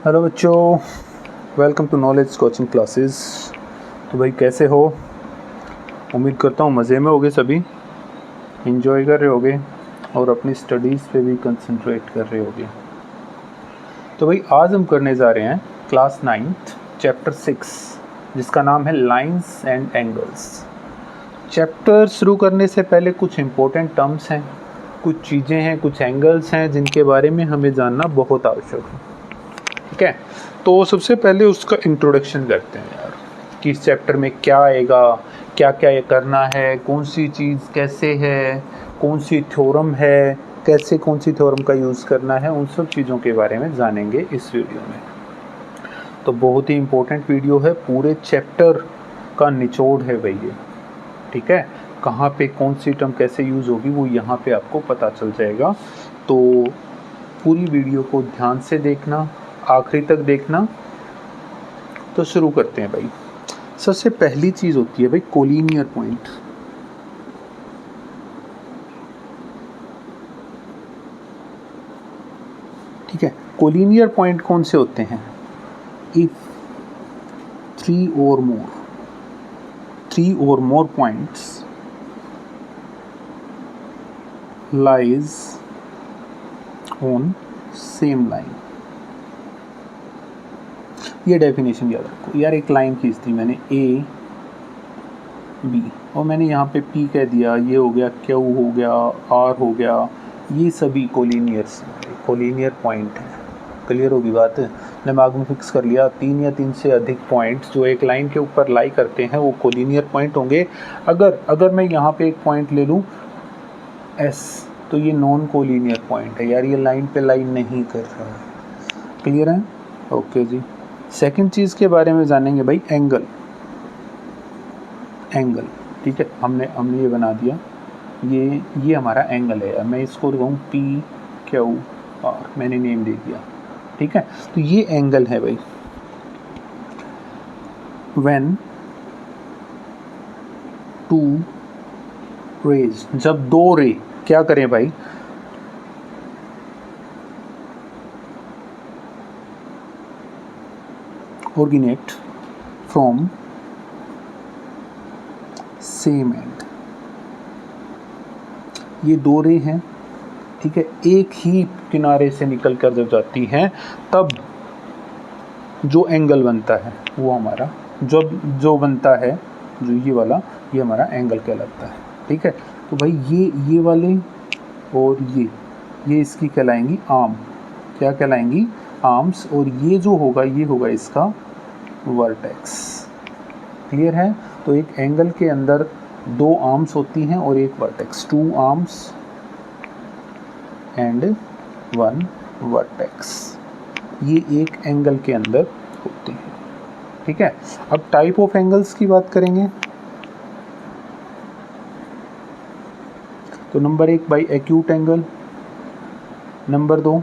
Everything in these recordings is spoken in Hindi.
हेलो बच्चों, welcome to knowledge coaching classes. तो भाई कैसे हो? उम्मीद करता हूँ मज़े में होगे, सभी एंजॉय कर रहे होगे और अपनी स्टडीज़ पे भी कंसंट्रेट कर रहे होगे। तो भाई आज हम करने जा रहे हैं क्लास 9th चैप्टर 6 जिसका नाम है लाइंस एंड एंगल्स। चैप्टर शुरू करने से पहले कुछ इम्पोर्टेंट टर्म्स हैं, कुछ चीज़ें हैं, कुछ एंगल्स हैं जिनके बारे में हमें जानना बहुत आवश्यक है। ठीक है, तो सबसे पहले उसका इंट्रोडक्शन करते हैं यार कि इस चैप्टर में क्या आएगा, क्या क्या ये करना है, कौन सी चीज़ कैसे है, कौन सी थ्योरम है, कैसे कौन सी थ्योरम का यूज़ करना है, उन सब चीज़ों के बारे में जानेंगे इस वीडियो में। तो बहुत ही इम्पोर्टेंट वीडियो है, पूरे चैप्टर का निचोड़ है भाई ये। ठीक है, कहाँ पे कौन सी टर्म कैसे यूज़ होगी वो यहाँ पे आपको पता चल जाएगा। तो पूरी वीडियो को ध्यान से देखना, आखिरी तक देखना। तो शुरू करते हैं भाई। सबसे पहली चीज़ होती है भाई कोलिनियर पॉइंट। ठीक है, कोलिनियर पॉइंट कौन से होते हैं? इफ थ्री और more points lies on same line. ये डेफिनेशन याद रखो यार। एक लाइन खींच दी मैंने ए बी और मैंने यहाँ पे पी कह दिया, ये हो गया क्यू, हो गया आर, हो गया, ये सभी कोलिनियर पॉइंट हैं। क्लियर होगी बात? दिमाग में फिक्स कर लिया, 3 या 3 से अधिक पॉइंट्स जो एक लाइन के ऊपर लाई करते हैं वो कोलिनियर पॉइंट होंगे। अगर मैं यहाँ पे एक पॉइंट ले लूँ एस, तो ये नॉन कोलिनियर पॉइंट है यार, ये लाइन पे लाइन नहीं कर रहा है। क्लियर है? ओके जी। सेकंड चीज़ के बारे में जानेंगे भाई, एंगल। ठीक है, हमने ये बना दिया, ये हमारा एंगल है। मैं इसको कहूँ पी क्यू आर, मैंने नेम दे दिया। ठीक है, तो ये एंगल है भाई। व्हेन टू रेज, जब दो रे क्या करें भाई, ओरिजिनेट फ्रॉम सेम एंड। ये दो रे हैं, ठीक है, एक ही किनारे से निकल कर जब जाती हैं तब जो एंगल बनता है वो हमारा जो बनता है, जो ये वाला, ये हमारा एंगल कहलाता है। ठीक है, तो भाई ये वाले और ये इसकी कहलाएंगी आर्म। क्या कहलाएंगी? आर्म्स। और ये जो होगा ये होगा इसका वर्टेक्स। क्लियर है? तो एक एंगल के अंदर 2 आर्म्स होती हैं और एक वर्टेक्स, 2 आर्म्स एंड 1 वर्टेक्स, ये एक एंगल के अंदर होते हैं। ठीक है, अब टाइप ऑफ एंगल्स की बात करेंगे। तो नंबर 1 भाई एक्यूट एंगल, नंबर 2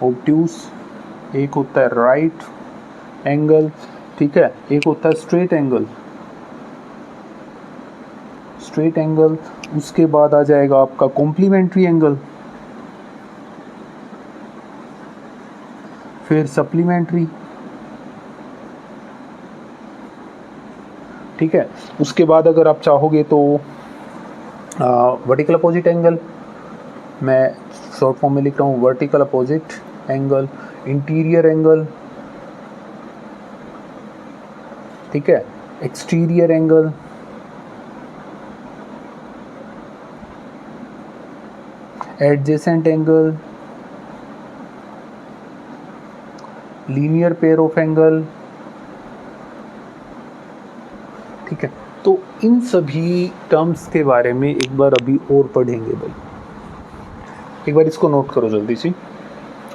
ऑब्ट्यूस, एक होता है राइट एंगल, ठीक है, एक होता है स्ट्रेट एंगल। उसके बाद आ जाएगा आपका कॉम्प्लीमेंट्री एंगल, फिर सप्लीमेंट्री। ठीक है, उसके बाद अगर आप चाहोगे तो वर्टिकल अपोजिट एंगल, मैं शॉर्ट फॉर्म में लिख रहा हूँ vertical opposite angle, interior angle, ठीक है, exterior angle, adjacent angle, linear pair of angle. ठीक है, तो इन सभी टर्म्स के बारे में एक बार अभी और पढ़ेंगे भाई। एक बार इसको नोट करो जल्दी सी,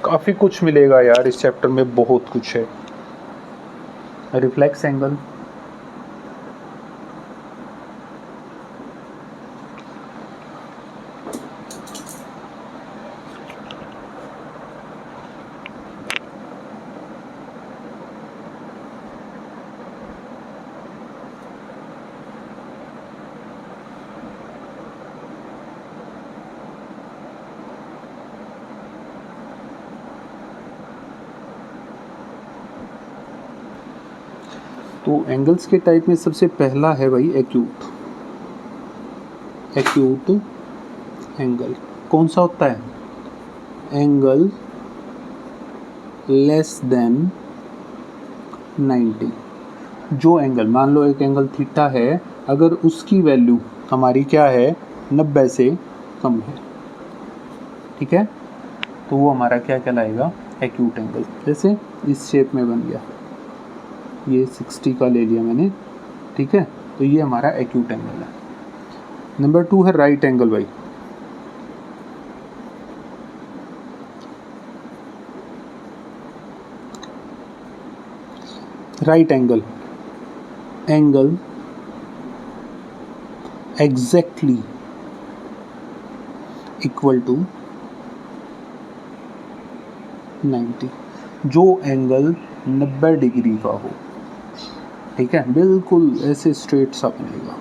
काफ़ी कुछ मिलेगा यार इस चैप्टर में, बहुत कुछ है। रिफ्लेक्स एंगल, तो एंगल्स के टाइप में सबसे पहला है भाई एक्यूट। एक्यूट एंगल कौन सा होता है? Angle less than 90। जो एंगल, मान लो एक एंगल थीटा है, अगर उसकी वैल्यू हमारी क्या है, 90 से कम है, ठीक है, तो वो हमारा क्या कहलाएगा? Acute angle. जैसे इस शेप में बन गया, ये 60 का ले लिया मैंने, ठीक है, तो ये हमारा एक्यूट एंगल है। नंबर 2 है राइट एंगल भाई। Right angle, angle exactly equal to 90। जो एंगल 90 डिग्री का हो, ठीक है, बिल्कुल ऐसे स्ट्रेट सा बनेगा,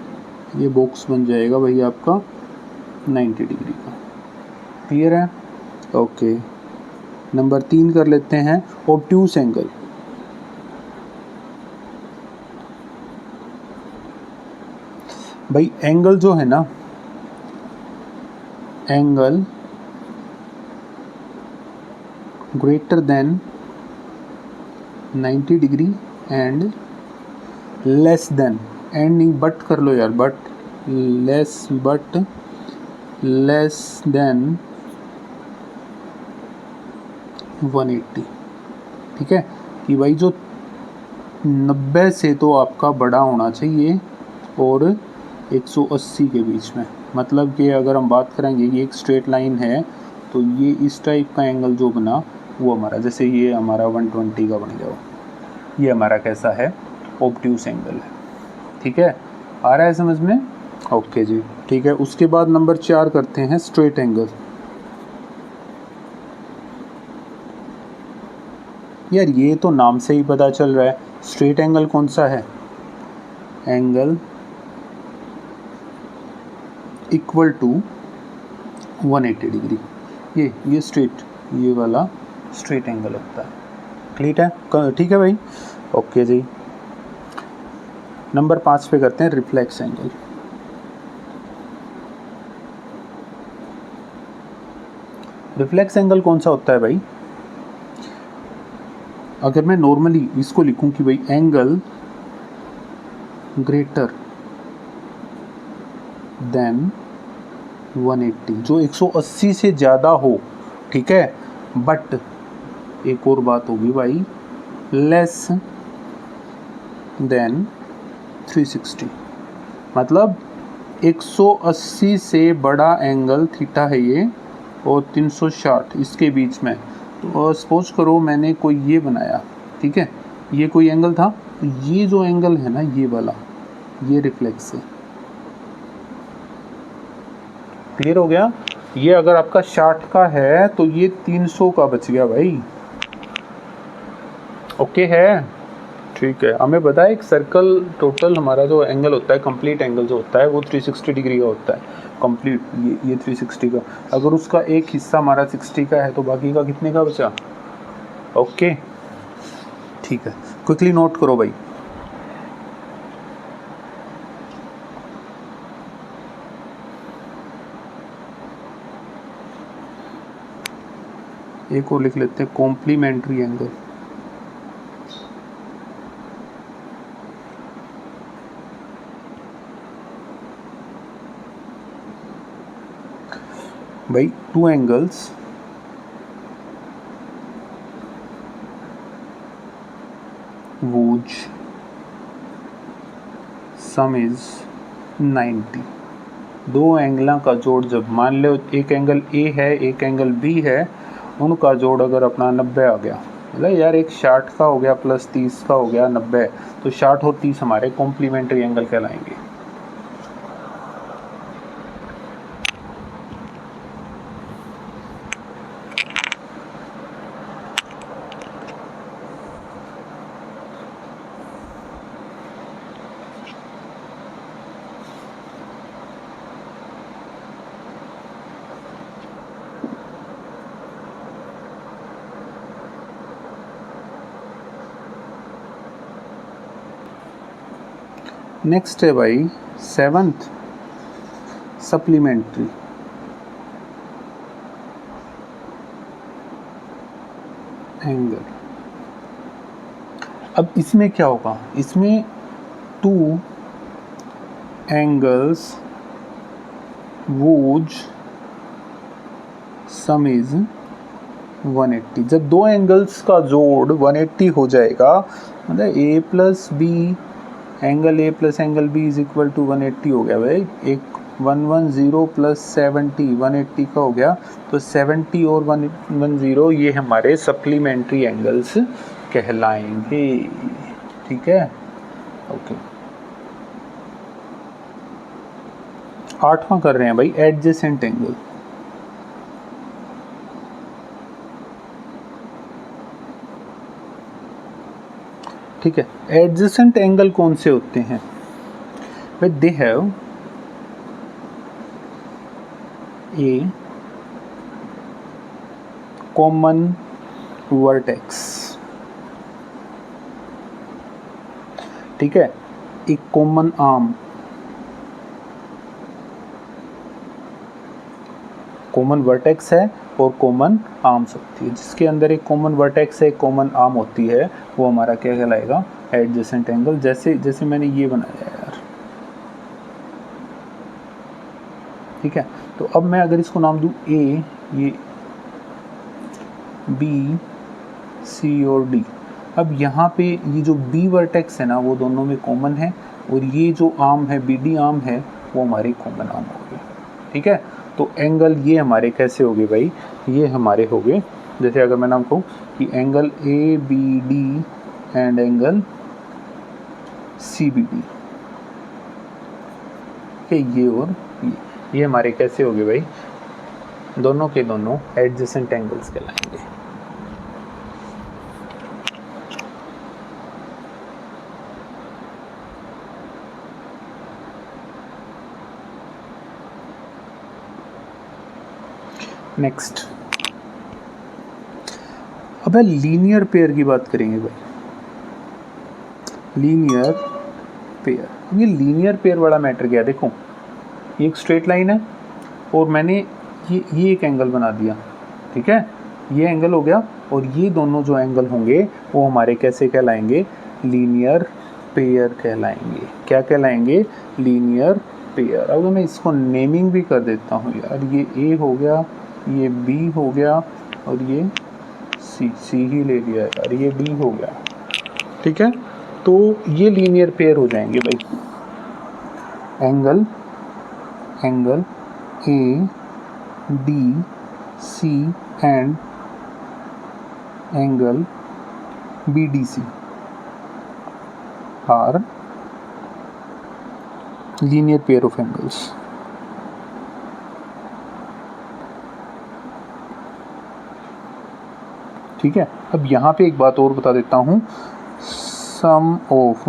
ये बॉक्स बन जाएगा भाई आपका 90 डिग्री का। क्लियर है? ओके। नंबर 3 कर लेते हैं ऑब्ट्यूस एंगल। भाई एंगल जो है ना, angle greater than 90 degree and less than, and नहीं बट कर लो यार, बट लेस देन 180। ठीक है, कि भाई जो 90 से तो आपका बड़ा होना चाहिए और 180 के बीच में। मतलब कि अगर हम बात करेंगे कि एक स्ट्रेट लाइन है, तो ये इस टाइप का एंगल जो बना वो हमारा, जैसे ये हमारा 120 का बन गया, ये हमारा कैसा है? ऑब्ट्यूस एंगल है। ठीक है, आ रहा है समझ में? ओके जी, ठीक है। उसके बाद नंबर 4 करते हैं स्ट्रेट एंगल। यार ये तो नाम से ही पता चल रहा है, स्ट्रेट एंगल कौन सा है? Angle equal to 180 degree. ये स्ट्रेट, ये वाला स्ट्रेट एंगल होता है। ठीक है, ठीक है भाई, ओके जी। नंबर 5 पे करते हैं रिफ्लेक्स एंगल। रिफ्लेक्स एंगल कौन सा होता है भाई? अगर मैं नॉर्मली इसको लिखूं कि भाई एंगल ग्रेटर देन 180, जो 180 से ज़्यादा हो, ठीक है, बट एक और बात होगी भाई, लेस देन 360। मतलब 180 से बड़ा एंगल थीटा है ये, और 360 इसके बीच में। तो सपोज करो मैंने कोई ये बनाया, ठीक है, ये कोई एंगल था, तो ये जो एंगल है ना, ये वाला, ये रिफ्लेक्स है। क्लियर हो गया? ये अगर आपका 60 का है तो ये 300 का बच गया भाई। ओके है, ठीक है। हमें बताया एक सर्कल टोटल हमारा जो एंगल होता है, कंप्लीट एंगल जो होता है वो 360 डिग्री का होता है, कंप्लीट ये 360 का। अगर उसका एक हिस्सा हमारा 60 का है तो बाकी का कितने का बचा? ओके, ठीक है, क्विकली नोट करो भाई। एक और लिख लेते हैं कॉम्प्लीमेंट्री एंगल। भाई two angles whose sum is 90। दो एंगलों का जोड़, जब मान लो एक एंगल ए है एक एंगल बी है, उनका जोड़ अगर अपना 90 आ गया, मतलब यार एक 60 का हो गया प्लस 30 का हो गया 90, तो 60 और 30 हमारे कॉम्प्लीमेंट्री एंगल कहलाएंगे। नेक्स्ट है भाई सेवंथ, सप्लीमेंट्री। एंगल, अब इसमें क्या होगा, इसमें two angles whose some is 180। जब दो एंगल्स का जोड़ 180 हो जाएगा, मतलब A plus B, angle A plus angle B is equal to 180 हो गया भाई। एक 110 प्लस 70 180 का हो गया, तो 70 और 110 ये हमारे सप्लीमेंट्री एंगल्स कहलाएंगे। ठीक है, ओके। आठवां कर रहे हैं भाई, एडजेसेंट एंगल। ठीक है, एडजेसेंट एंगल कौन से होते हैं भाई? They have a common vertex. ठीक है, एक कॉमन आर्म, कॉमन वर्टेक्स है और कॉमन आर्म्स होती है। जिसके अंदर एक कॉमन वर्टेक्स है, एक कॉमन आर्म होती है, वो हमारा क्या कहलाएगा? Adjacent angle. जैसे जैसे मैंने ये बनाया है यार, ठीक है। तो अब मैं अगर इसको नाम दूं ए, ये बी, सी और डी। अब यहाँ पे ये जो बी वर्टेक्स है ना, वो दोनों में कॉमन है, और ये जो आर्म है, बी डी आर्म है, वो हमारी कॉमन आर्म हो गई। ठीक है, तो एंगल ये हमारे कैसे हो गए भाई? ये हमारे हो गए, जैसे अगर मैं नाम कहूँ कि angle A B D and angle C B D, ये और ये हमारे कैसे हो गए भाई? दोनों के दोनों एडजेसेंट एंगल्स कहलाएंगे। नेक्स्ट, अब लीनियर पेयर की बात करेंगे भाई। लीनियर पेयर, ये लीनियर पेयर वाला मैटर क्या है? देखो, ये एक स्ट्रेट लाइन है और मैंने ये एक एंगल बना दिया। ठीक है, ये एंगल हो गया, और ये दोनों जो एंगल होंगे वो हमारे कैसे कहलाएंगे? लीनियर पेयर कहलाएंगे। क्या कहलाएंगे? Linear pair. अब मैं इसको नेमिंग भी कर देता हूँ यार, ये ए हो गया, ये बी हो गया, और ये सी ही ले लिया यार, ये डी हो गया। ठीक है, तो ये लीनियर पेयर हो जाएंगे भाई। Angle A D C and angle B D C are linear pair of angles. ठीक है, अब यहाँ पे एक बात और बता देता हूँ, sum of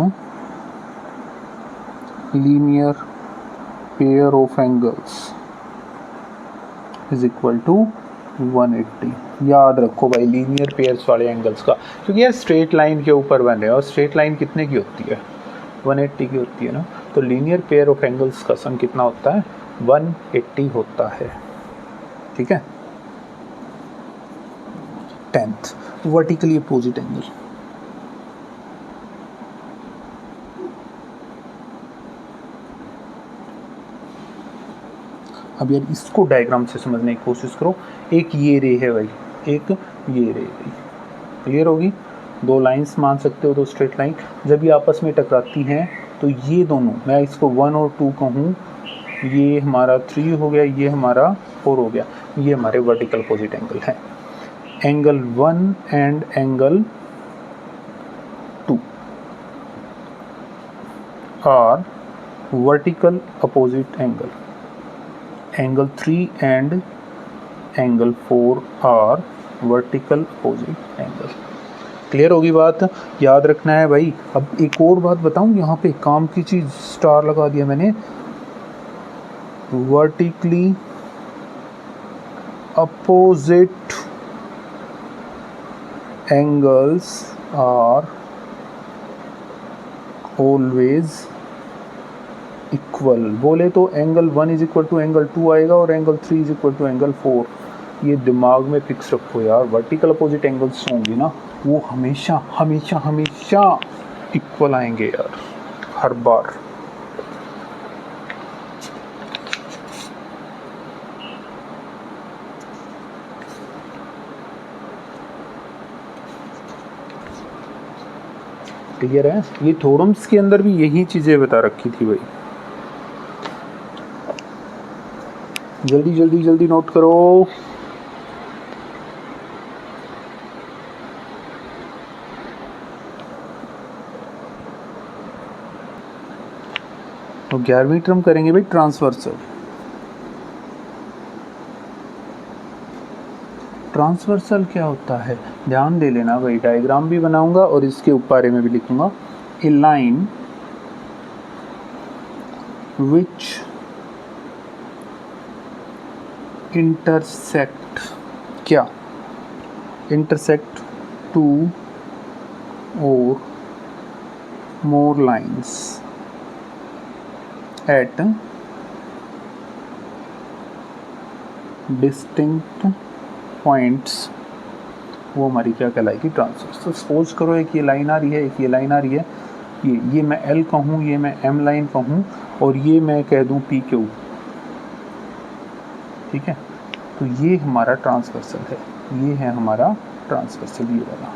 linear pair of angles is equal to 180। याद रखो भाई लीनियर पेयर्स वाले एंगल्स का, क्योंकि यार स्ट्रेट लाइन के ऊपर बन रहे हैं, और स्ट्रेट लाइन कितने की होती है? 180 की होती है ना। तो लीनियर पेयर ऑफ एंगल्स का सम कितना होता है? 180 होता है। ठीक है, 10th, वर्टिकली अपोजिट एंगल। अब यार इसको डायग्राम से समझने की कोशिश करो। एक ये रे है भाई, एक ये रे है, क्लियर होगी? दो लाइंस मान सकते हो, दो स्ट्रेट लाइन। जब ये आपस में टकराती हैं तो ये दोनों, मैं इसको 1 और 2 कहूँ, ये हमारा 3 हो गया, ये हमारा 4 हो गया, ये हमारे वर्टिकल अपोजिट एंगल है। Angle 1 and angle 2 are vertical opposite angle. Angle 3 and angle 4 are vertical opposite angle. Clear होगी बात? याद रखना है भाई। अब एक और बात बताऊं, यहाँ पे काम की चीज स्टार लगा दिया मैंने। Vertically opposite angles are always equal बोले तो angle 1 is equal to angle 2 आएगा और angle 3 is equal to angle 4। ये दिमाग में फिक्स रखो यार, वर्टिकल अपोजिट एंगल्स होंगे ना वो हमेशा हमेशा हमेशा इक्वल आएंगे यार, हर बार। क्लियर है? ये थ्योरम्स के अंदर भी यही चीजें बता रखी थी भाई। जल्दी जल्दी जल्दी नोट करो। तो 11वीं टर्म करेंगे भाई ट्रांसवर्सल। ट्रांसवर्सल क्या होता है ध्यान दे लेना भाई, डायग्राम भी बनाऊंगा और इसके बारे में भी लिखूंगा। ए लाइन विच इंटरसेक्ट, क्या इंटरसेक्ट टू और more lines at distinct points, वो हमारी क्या कहलाएगी ट्रांसवर्सल। तो सपोज करो एक ये लाइन आ रही है, एक ये लाइन आ रही है, ये मैं एल कहूँ, ये मैं एम लाइन कहूँ और ये मैं कह दूँ पी क्यू। ठीक है, तो ये हमारा ट्रांसवर्सल है, ये है हमारा ट्रांसवर्सल, ये वाला।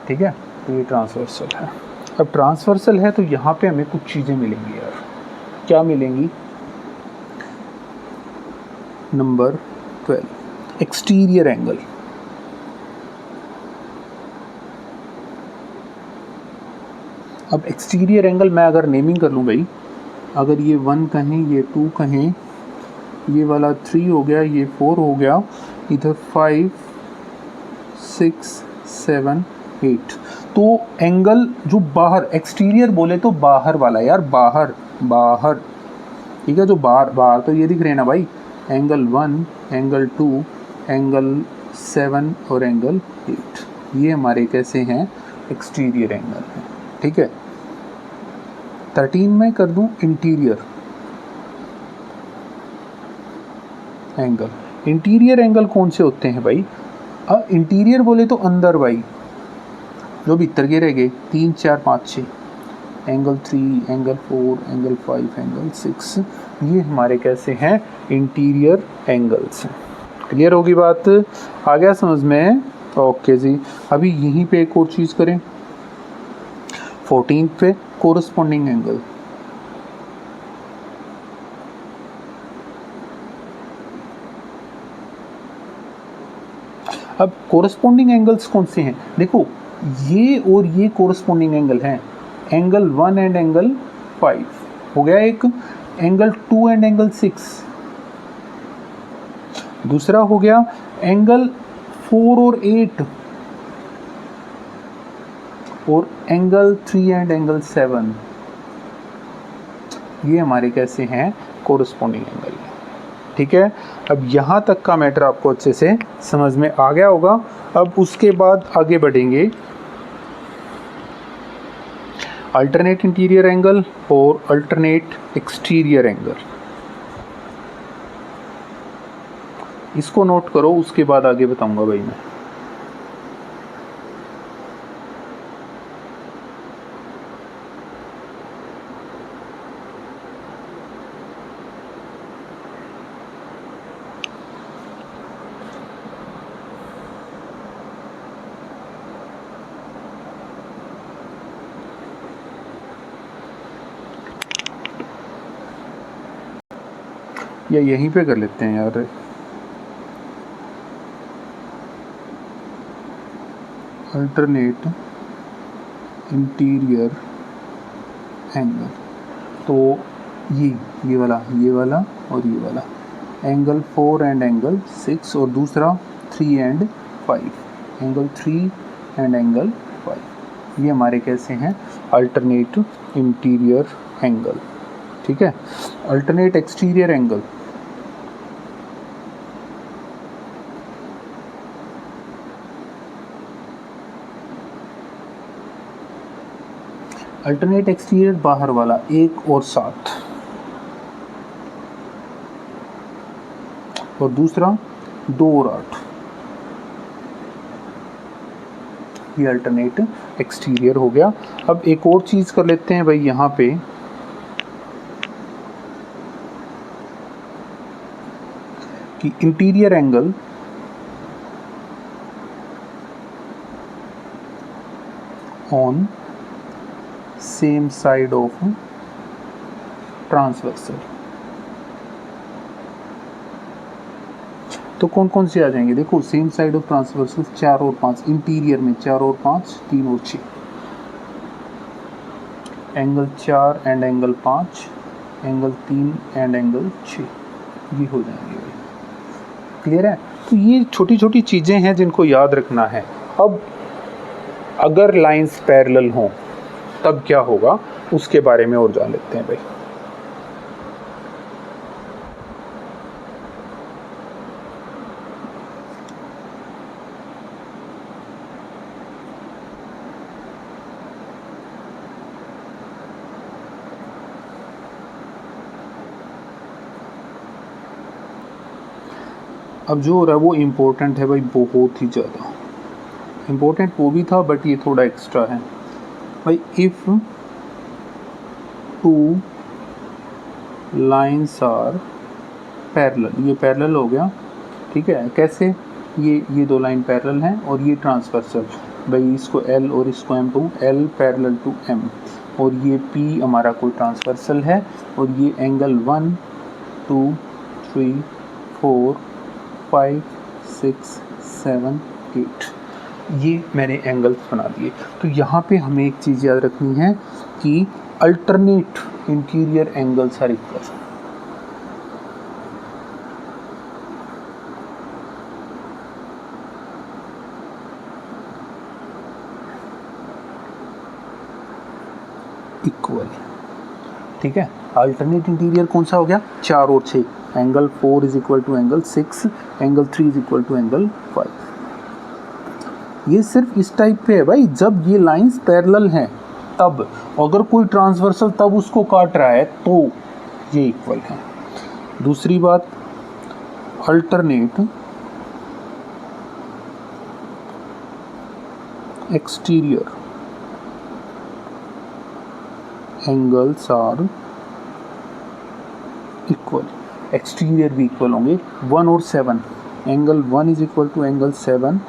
ठीक है, तो ये ट्रांसवर्सल है। अब ट्रांसवर्सल है तो यहाँ पे हमें कुछ चीज़ें मिलेंगी यार। क्या मिलेंगी? Number 12 exterior angle. अब एक्सटीरियर एंगल मैं अगर नेमिंग कर लूँ भाई, अगर ये 1 कहें, ये 2 कहें, ये वाला 3 हो गया, ये 4 हो गया, इधर 5 6 7 8, तो एंगल जो बाहर एक्सटीरियर बोले तो बाहर वाला यार, बाहर बाहर। ठीक है, जो बाहर बाहर तो ये दिख रहे हैं ना भाई, एंगल 1, एंगल 2, एंगल 7 और एंगल 8, ये हमारे कैसे हैं एक्सटीरियर एंगल हैं। ठीक है, 13 में कर दूं इंटीरियर एंगल। इंटीरियर एंगल कौन से होते हैं भाई? अब इंटीरियर बोले तो अंदर भाई, जो भीतर के रह गए 3 4 5 6, एंगल 3, एंगल 4, एंगल 5, एंगल 6, ये हमारे कैसे हैं इंटीरियर एंगल्स हैं। क्लियर होगी बात? आ गया समझ में? ओके जी। अभी यहीं पे एक और चीज़ करें, 14 पे कोरस्पॉन्डिंग एंगल। अब कोरस्पॉन्डिंग एंगल्स कौन से हैं? देखो ये और ये कोरस्पॉन्डिंग एंगल हैं, एंगल 1 एंड एंगल 5 हो गया एक, एंगल 2 एंड एंगल 6 दूसरा हो गया, एंगल 4 और 8 और एंगल 3 एंड एंगल 7, ये हमारे कैसे हैं कोरस्पॉन्डिंग एंगल। ठीक है, अब यहाँ तक का मैटर आपको अच्छे से समझ में आ गया होगा। अब उसके बाद आगे बढ़ेंगे अल्टरनेट इंटीरियर एंगल और अल्टरनेट एक्सटीरियर एंगल। इसको नोट करो, उसके बाद आगे बताऊंगा भाई मैं। या यहीं पे कर लेते हैं यार, अल्टरनेट इंटीरियर एंगल। तो ये वाला और ये वाला, एंगल 4 एंड एंगल 6 और दूसरा 3 एंड 5, एंगल 3 एंड एंगल 5, ये हमारे कैसे हैं अल्टरनेट इंटीरियर एंगल। ठीक है, alternate exterior angle, alternate exterior बाहर वाला 1 और 7 और दूसरा 2 और 8, ये अल्टरनेट एक्सटीरियर हो गया। अब एक और चीज़ कर लेते हैं भाई, यहाँ पे कि interior angle on same side of transversal, तो कौन कौन से आ जाएंगे? देखो सेम साइड ऑफ ट्रांसवर्सल 4 और 5, इंटीरियर में 4 और 5, 3 और 6, angle 4 and angle 5, angle 3 and angle 6, ये हो जाएंगे। क्लियर है? तो ये छोटी छोटी चीज़ें हैं जिनको याद रखना है। अब अगर लाइंस पैरेलल हों तब क्या होगा, उसके बारे में और जान लेते हैं भाई। अब जो हो रहा है वो इम्पोर्टेंट है भाई, बहुत ही ज़्यादा इम्पोर्टेंट वो भी था, बट ये थोड़ा एक्स्ट्रा है भाई। इफ़ 2 लाइन्स आर पैरेलल, ये पैरेलल हो गया, ठीक है। कैसे? ये 2 लाइन पैरेलल हैं और ये ट्रांसवर्सल भाई, इसको L और इसको M to L parallel to M, और ये P हमारा कोई ट्रांसवर्सल है, और ये एंगल 1 2 3 4 5 6 7 8, ये मैंने एंगल्स बना दिए। तो यहाँ पे हमें एक चीज़ याद रखनी है कि alternate interior angles are equal. Equal, ठीक है। अल्टरनेट इंटीरियर कौन सा हो गया? 4 और 6, angle 4 is equal to angle 6, angle 3 is equal to angle 5। ये सिर्फ इस टाइप पे है भाई, जब ये लाइंस पैरेलल हैं तब, अगर कोई ट्रांसवर्सल तब उसको काट रहा है तो ये इक्वल है। दूसरी बात, alternate exterior angles are equal, exterior भी इक्वल होंगे। 1 और 7, angle 1 is equal to angle 7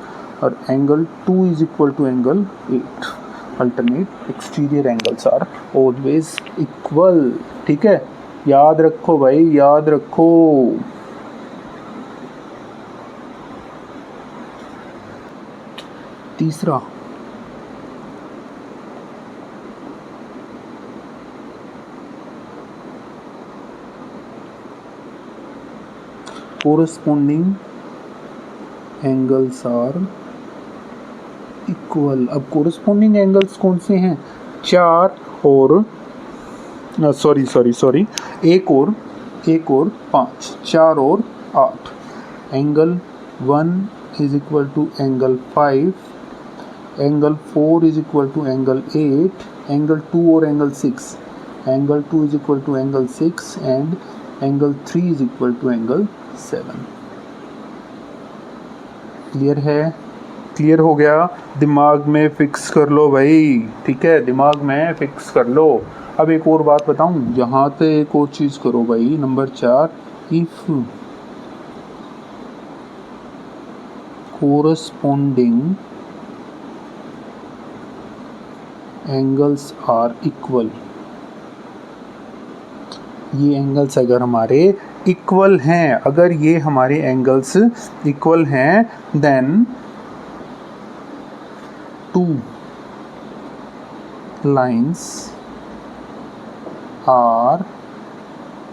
और angle 2 is equal to angle 8। Alternate exterior angles are always equal, ठीक है। याद रखो भाई, याद रखो। तीसरा, कोरस्पोंडिंग एंगल्स आर इक्वल। अब कोरस्पोंडिंग एंगल्स कौन से हैं? 4 और सॉरी 1 और 5, 4 और 8। Angle 1 is equal to angle 5, angle 4 is equal to angle 8, angle 2 और angle 6, angle 2 is equal to angle 6 and angle 3 is equal to angle 7। Clear है? क्लियर हो गया? दिमाग में फिक्स कर लो भाई, ठीक है, दिमाग में फिक्स कर लो। अब एक और बात बताऊं, यहाँ पे एक और चीज़ करो भाई। Number 4, if corresponding angles are equal, ये एंगल्स अगर हमारे इक्वल हैं, अगर ये हमारे एंगल्स इक्वल हैं, then 2 lines are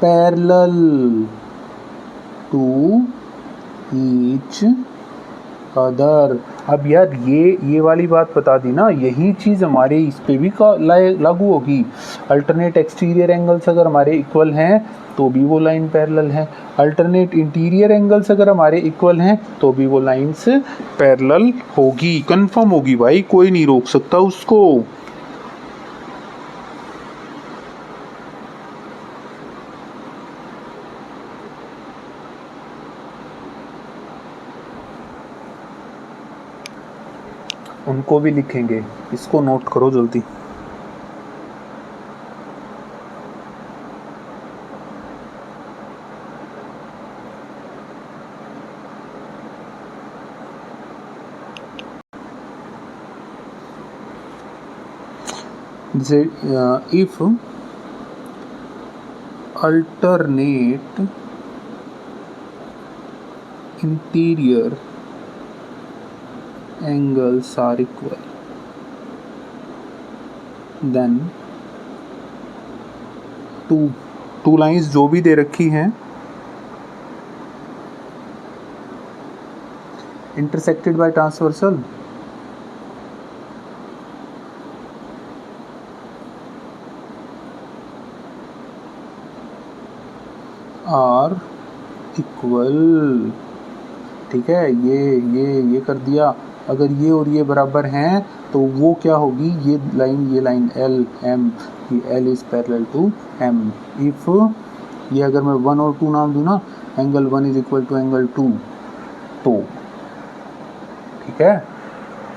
parallel to each other. अब यार ये वाली बात बता दी ना, यही चीज़ हमारे इस पे भी लागू होगी। अल्टरनेट एक्सटीरियर एंगल्स अगर हमारे इक्वल हैं तो भी वो लाइन पैरेलल है, अल्टरनेट इंटीरियर एंगल्स अगर हमारे इक्वल हैं तो भी वो लाइन्स पैरेलल होगी, कंफर्म होगी भाई, कोई नहीं रोक सकता उसको। उनको भी लिखेंगे, इसको नोट करो जल्दी। जैसे if alternate interior angles are equal, then two lines जो भी दे रखी हैं intersected by transversal are equal. ठीक है, ये कर दिया। अगर ये और ये बराबर हैं तो वो क्या होगी, ये लाइन एल एम, ये L is parallel to M. If ये अगर मैं 1 और 2 नाम दूँ ना, angle 1 is equal to angle 2, तो ठीक है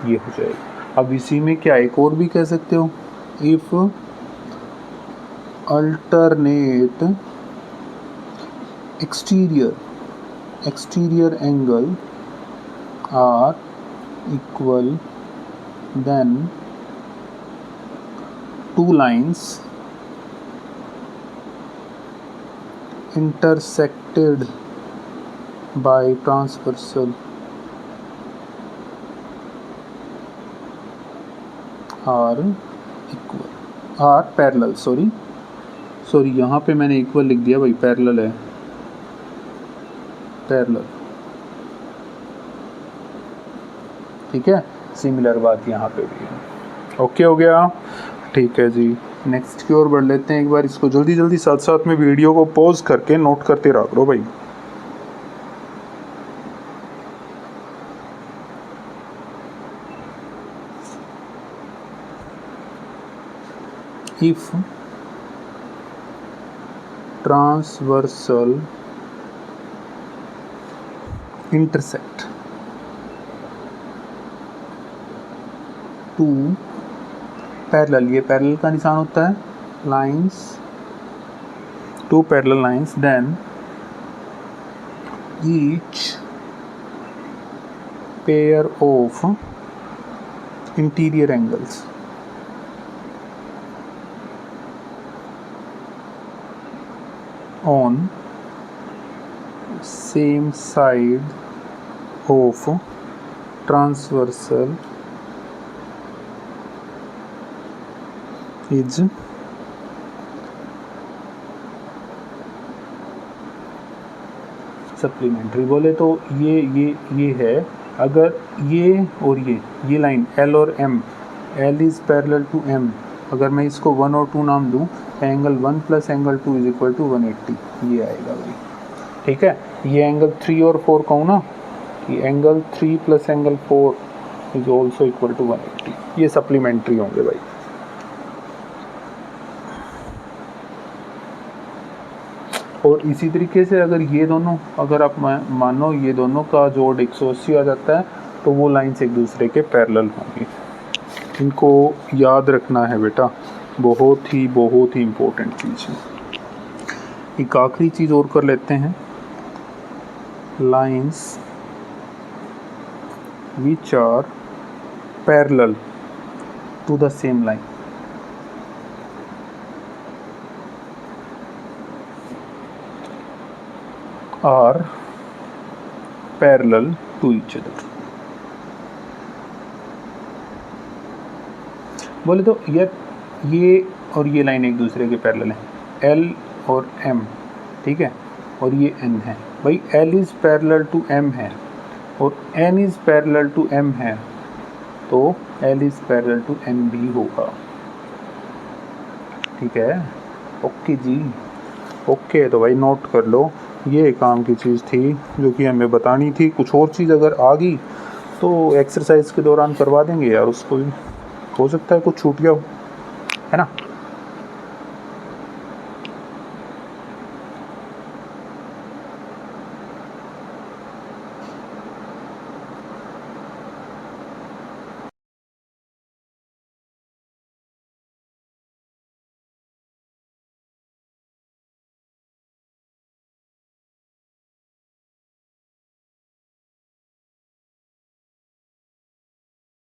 ये हो जाएगा। अब इसी में क्या एक और भी कह सकते हो, if alternate exterior angle are equal, then two lines intersected by transversal are equal, are parallel, sorry यहाँ पे मैंने इक्वल लिख दिया भाई, पैरेलल है, पैरेलल। ठीक है, सिमिलर बात यहाँ पे भी है। ओके हो गया, ठीक है जी। नेक्स्ट की ओर बढ़ लेते हैं। एक बार इसको जल्दी जल्दी साथ साथ में वीडियो को पॉज करके नोट करते रह करो भाई। If transversal intersect two parallel, ये पैरेलल का निशान होता है, lines, two parallel lines, then each pair of interior angles on same side of transversal is supplementary. बोले तो ये है, अगर ये और ये लाइन L और M, L is parallel to M, अगर मैं इसको 1 और 2 नाम दूं, angle 1 plus angle 2 is equal to 180, ये आएगा भाई। ठीक है, ये एंगल 3 और 4 कहूँ ना, ये angle 3 plus angle 4 is also equal to 180, ये सप्लीमेंट्री होंगे भाई। और इसी तरीके से अगर ये दोनों, अगर आप मानो ये दोनों का जोड़ 180 आ जाता है, तो वो लाइन्स एक दूसरे के पैरेलल होंगी। इनको याद रखना है बेटा, बहुत ही इम्पोर्टेंट चीज़ है। एक आखिरी चीज़ और कर लेते हैं, lines which are parallel to the same line are parallel to each other। बोले तो ये और ये लाइन एक दूसरे के पैरेलल हैं, L और M, ठीक है, और ये N है भाई। L is parallel to M है और N is parallel to M है, तो L is parallel to N भी होगा। ठीक है, ओके जी, ओके। तो भाई नोट कर लो, ये काम की चीज़ थी जो कि हमें बतानी थी। कुछ और चीज़ अगर आ गई तो एक्सरसाइज के दौरान करवा देंगे यार, उसको भी हो सकता है कुछ छूट गया हो, है ना।